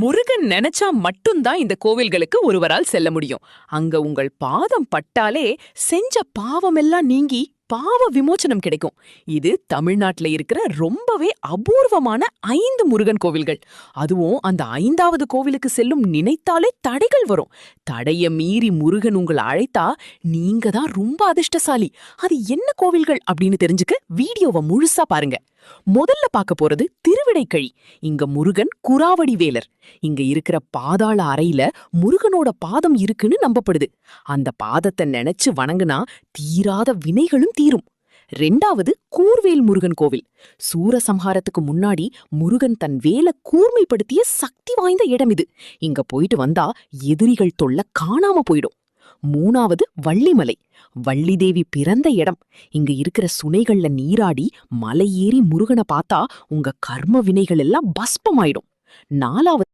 முருகன் நினைச்சா மட்டும்தான் இந்த கோவில்களுக்கு ஒருவரால் செல்ல முடியும். அங்க உங்கள் பாதம் பட்டாலே செஞ்ச பாவமெல்லாம் நீங்கி பாவ விமோச்சனம் கிடைக்கும். இது தமிழ்நாட்டுல இருக்கிற ரொம்பவே அபூர்வமான 5 முருகன் கோவில்கள். அதுவும் அந்த 5வது கோவிலுக்கு செல்லும் நினைத்தாலே தடைகள் வரும். தடைய மீறி முருகன் உங்களை அழைத்தா நீங்க தான் ரொம்ப அதிர்ஷ்டசாலி. அது என்ன கோவில்கள் அப்படின்னு தெரிஞ்சுக்க வீடியோவை முழுசா பாருங்க. முதல்ல பார்க்க போறது திருவிடைக்கழி. இங்க முருகன் குராவடி வேலர். இங்க இருக்கிற பாதாள அறையில முருகனோட பாதம் இருக்குன்னு நம்பப்படுது. அந்த பாதத்தை நினைச்சு வணங்குனா தீராத வினைகளும் தீரும். 2வது கூர்வேல் முருகன் கோவில். சூரசம்ஹாரத்துக்கு முன்னாடி முருகன் தன் வேலை கூர்மைப்படுத்திய சக்தி வாய்ந்த இடம் இது. இங்க போயிட்டு வந்தா எதிரிகள் தொல்லை காணாம போயிடும். 3வது வள்ளிமலை. வள்ளி தேவி பிறந்த இடம். இங்க இருக்கிற சுனைகள்ல நீராடி மலை ஏறி முருகனை பார்த்தா உங்க கர்ம வினைகள் எல்லாம் பஸ்பமாயிடும். 4வது